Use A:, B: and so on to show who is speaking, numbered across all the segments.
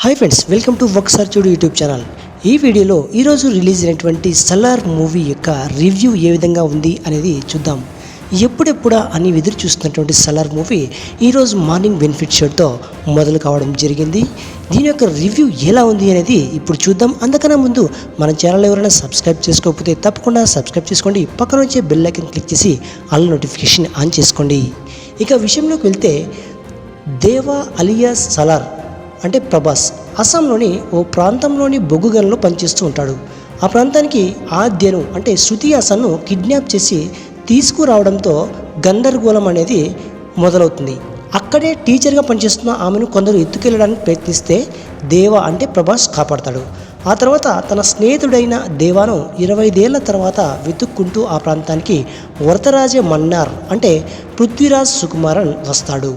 A: Hi friends, welcome to ఒకసారి చూడు YouTube channel. ఈ వీడియోలో ఈరోజు రిలీజ్ అయినటువంటి సలార్ మూవీ యొక్క రివ్యూ ఏ విధంగా ఉంది అనేది చూద్దాం. ఎప్పుడెప్పుడా అని ఎదురు చూస్తున్నటువంటి సలార్ మూవీ ఈరోజు మార్నింగ్ బెనిఫిట్ షోతో మొదలు కావడం జరిగింది. దీని యొక్క రివ్యూ ఎలా ఉంది అనేది ఇప్పుడు చూద్దాం. అందుకన్నా ముందు మన ఛానల్ ఎవరైనా సబ్స్క్రైబ్ చేసుకోకపోతే తప్పకుండా సబ్స్క్రైబ్ చేసుకోండి. పక్కన వచ్చే బెల్ ఐకాన్ క్లిక్ చేసి ఆల్ నోటిఫికేషన్ ఆన్ చేసుకోండి. ఇక విషయంలోకి వెళ్తే, దేవా అలియాస్ సలార్ అంటే ప్రభాస్ అస్సాంలోని ఓ ప్రాంతంలోని బొగ్గు గనుల్లో పనిచేస్తూ ఉంటాడు. ఆ ప్రాంతానికి ఆద్యను అంటే శృతి హాసన్ను కిడ్నాప్ చేసి తీసుకురావడంతో గందరగోళం అనేది మొదలవుతుంది. అక్కడే టీచర్గా పనిచేస్తున్న ఆమెను కొందరు ఎత్తుకెళ్ళడానికి ప్రయత్నిస్తే దేవా అంటే ప్రభాస్ కాపాడతాడు. ఆ తర్వాత తన స్నేహితుడైన దేవాను 25 ఏళ్ల తర్వాత వెతుక్కుంటూ ఆ ప్రాంతానికి వరదరాజ మన్నార్ అంటే పృథ్వీరాజ్ సుకుమారన్ వస్తాడు.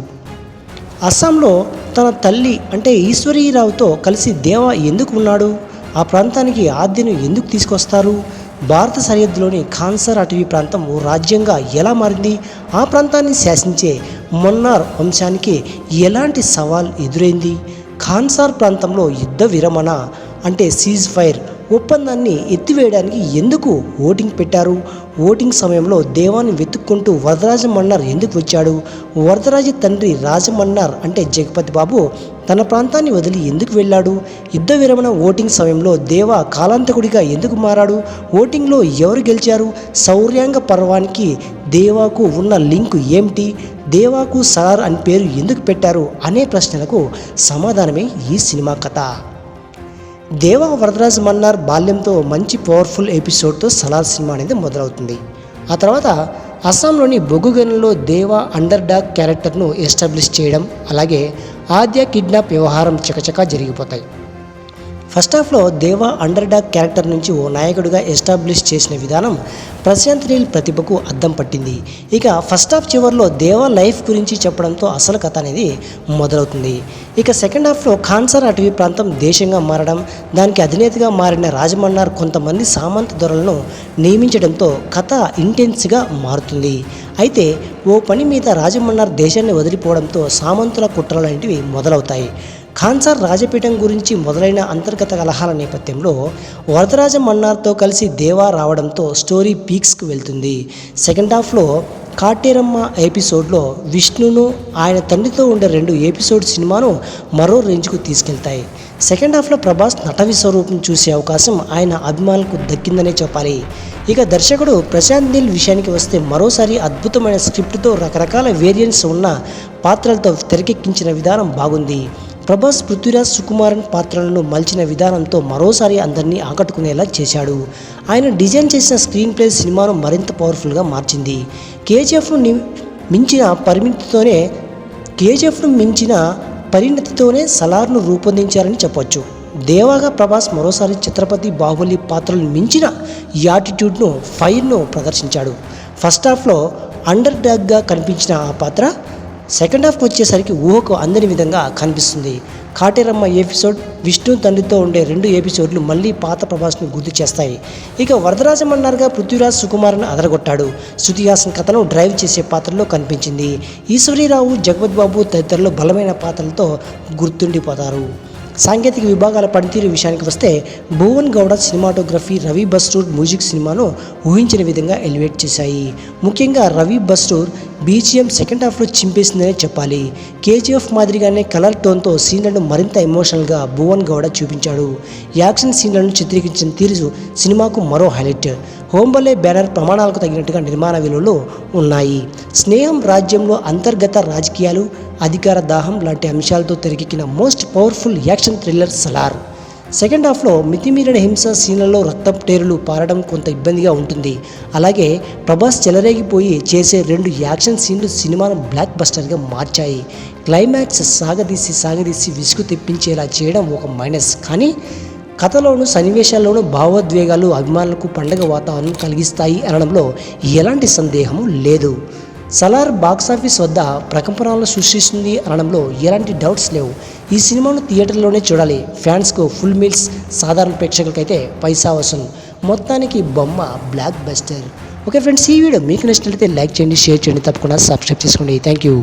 A: అస్సాంలో తన తల్లి అంటే ఈశ్వరీరావుతో కలిసి దేవా ఎందుకు ఉన్నాడు? ఆ ప్రాంతానికి ఆద్యను ఎందుకు తీసుకొస్తారు? భారత సరిహద్దులోని ఖాన్సార్ అటవీ ప్రాంతం ఓ రాజ్యంగా ఎలా మారింది? ఆ ప్రాంతాన్ని శాసించే మొన్నార్ వంశానికి ఎలాంటి సవాల్ ఎదురైంది? ఖాన్సార్ ప్రాంతంలో యుద్ధ విరమణ అంటే సీజ్ ఫైర్ ఒప్పందాన్ని ఎత్తివేయడానికి ఎందుకు ఓటింగ్ పెట్టారు? ఓటింగ్ సమయంలో దేవాన్ని వెతుక్కుంటూ వరదరాజ మన్నార్ ఎందుకు వచ్చాడు? వరదరాజ తండ్రి రాజమన్నార్ అంటే జగపతి బాబు తన ప్రాంతాన్ని వదిలి ఎందుకు వెళ్ళాడు? యుద్ధ విరమణ ఓటింగ్ సమయంలో దేవా కాలాంతకుడిగా ఎందుకు మారాడు? ఓటింగ్లో ఎవరు గెలిచారు? శౌర్యాంగ పర్వానికి దేవాకు ఉన్న లింకు ఏమిటి? దేవాకు సలార్ అని పేరు ఎందుకు పెట్టారు అనే ప్రశ్నలకు సమాధానమే ఈ సినిమా కథ. దేవా వరదరాజ్ మన్నార్ బాల్యంతో మంచి పవర్ఫుల్ ఎపిసోడ్తో సలార్ సినిమా అనేది మొదలవుతుంది. ఆ తర్వాత అస్సాంలోని బొగ్గు గనుల్లో దేవా అండర్ డాగ్ క్యారెక్టర్ను ఎస్టాబ్లిష్ చేయడం, అలాగే ఆద్య కిడ్నాప్ వ్యవహారం చకచకా జరిగిపోతాయి. ఫస్ట్ హాఫ్లో దేవా అండర్ డాగ్ క్యారెక్టర్ నుంచి ఓ నాయకుడిగా ఎస్టాబ్లిష్ చేసిన విధానం ప్రశాంత్ నీల్ ప్రతిభకు అద్దం పట్టింది. ఇక ఫస్ట్ హాఫ్ చివరిలో దేవా లైఫ్ గురించి చెప్పడంతో అసలు కథ అనేది మొదలవుతుంది. ఇక సెకండ్ హాఫ్లో ఖాన్సార్ అటవీ ప్రాంతం దేశంగా మారడం, దానికి అధినేతగా మారిన రాజమన్నార్ కొంతమంది సామంత దొరలను నియమించడంతో కథ ఇంటెన్స్గా మారుతుంది. అయితే ఓ పని మీద రాజమన్నార్ దేశాన్ని వదిలిపోవడంతో సామంతుల కుట్రలు లాంటివి మొదలవుతాయి. ఖాన్సార్ రాజపీఠం గురించి మొదలైన అంతర్గత కలహాల నేపథ్యంలో వరదరాజ మన్నార్తో కలిసి దేవా రావడంతో స్టోరీ పీక్స్కు వెళ్తుంది. సెకండ్ హాఫ్లో కాటేరమ్మ ఎపిసోడ్లో విష్ణును ఆయన తండ్రితో ఉండే 2 ఎపిసోడ్ సినిమాను మరో రేంజ్కు తీసుకెళ్తాయి. సెకండ్ హాఫ్లో ప్రభాస్ నట విశ్వరూపం చూసే అవకాశం ఆయన అభిమానులకు దక్కిందనే చెప్పాలి. ఇక దర్శకుడు ప్రశాంత్ నీల్ విషయానికి వస్తే, మరోసారి అద్భుతమైన స్క్రిప్ట్తో రకరకాల వేరియంట్స్ ఉన్న పాత్రలతో తెరకెక్కించిన విధానం బాగుంది. ప్రభాస్ పృథ్వీరాజ్ సుకుమారన్ పాత్రలను మలిచిన విధానంతో మరోసారి అందరినీ ఆకట్టుకునేలా చేశాడు. ఆయన డిజైన్ చేసిన స్క్రీన్ ప్లే సినిమాను మరింత పవర్ఫుల్గా మార్చింది. కేజీఎఫ్ను మించిన పరిణతితోనే సలార్ను రూపొందించారని చెప్పొచ్చు. దేవాగా ప్రభాస్ మరోసారి ఛత్రపతి బాహుబలి పాత్రలను మించిన యాటిట్యూడ్ను, ఫైర్ను ప్రదర్శించాడు. ఫస్ట్ హాఫ్లో అండర్ డాగ్గా కనిపించిన ఆ పాత్ర సెకండ్ హాఫ్కి వచ్చేసరికి ఊహకు అందని విధంగా కనిపిస్తుంది. కాటేరమ్మ ఎపిసోడ్, విష్ణు తండ్రితో ఉండే 2 ఎపిసోడ్లు మళ్ళీ పాత ప్రభాస్ను గుర్తు చేస్తాయి. ఇక వరదరాజ మన్నార్గా పృథ్వీరాజ్ సుకుమారన్ అదరగొట్టాడు. శృతి హాసన్ కథను డ్రైవ్ చేసే పాత్రలో కనిపించింది. ఈశ్వరీరావు, జగపతి బాబు తదితరులు బలమైన పాత్రలతో గుర్తుండిపోతారు. సాంకేతిక విభాగాల పనితీరు విషయానికి వస్తే, భువన్ గౌడ సినిమాటోగ్రఫీ, రవి బస్రూర్ మ్యూజిక్ సినిమాను ఊహించిన విధంగా ఎలివేట్ చేశాయి. ముఖ్యంగా రవి బస్రూర్ బీజిఎం సెకండ్ హాఫ్లో చింపేసిందనే చెప్పాలి. కేజీఎఫ్ మాదిరిగానే కలర్ టోన్తో సీన్లను మరింత ఎమోషనల్గా భువన్ గౌడ చూపించాడు. యాక్షన్ సీన్లను చిత్రీకరించిన తీరు సినిమాకు మరో హైలైట్. హోంబలే బ్యానర్ ప్రమాణాలకు తగినట్టుగా నిర్మాణ విలువలు ఉన్నాయి. స్నేహం, రాజ్యంలో అంతర్గత రాజకీయాలు, అధికార దాహం లాంటి అంశాలతో తెరకెక్కిన most powerful action thriller Salaar. Second హాఫ్లో మితిమీరిన హింస సీన్లలో రక్తపు టేరులు పారడం కొంత ఇబ్బందిగా ఉంటుంది. అలాగే ప్రభాస్ చెలరేగిపోయి చేసే 2 యాక్షన్ సీన్లు సినిమాను బ్లాక్ బస్టర్గా మార్చాయి. క్లైమాక్స్ సాగదీసి విసుగు తెప్పించేలా చేయడం ఒక మైనస్. కానీ కథలోను, సన్నివేశాల్లోనూ భావోద్వేగాలు అభిమానులకు పండగ వాతావరణం కలిగిస్తాయి అనడంలో ఎలాంటి సందేహము లేదు. సలార్ బాక్సాఫీస్ వద్ద ప్రకంపనలు సృష్టిస్తుంది అనడంలో ఎలాంటి డౌట్స్ లేవు. ఈ సినిమాను థియేటర్లోనే చూడాలి. ఫ్యాన్స్కు ఫుల్ మీల్స్, సాధారణ ప్రేక్షకులకైతే పైసా వసూలు. మొత్తానికి బొమ్మ బ్లాక్ బస్టర్. ఓకే ఫ్రెండ్స్, ఈ వీడియో మీకు నచ్చినట్లయితే లైక్ చేయండి, షేర్ చేయండి, తప్పకుండా సబ్స్క్రైబ్ చేసుకోండి. Thank you.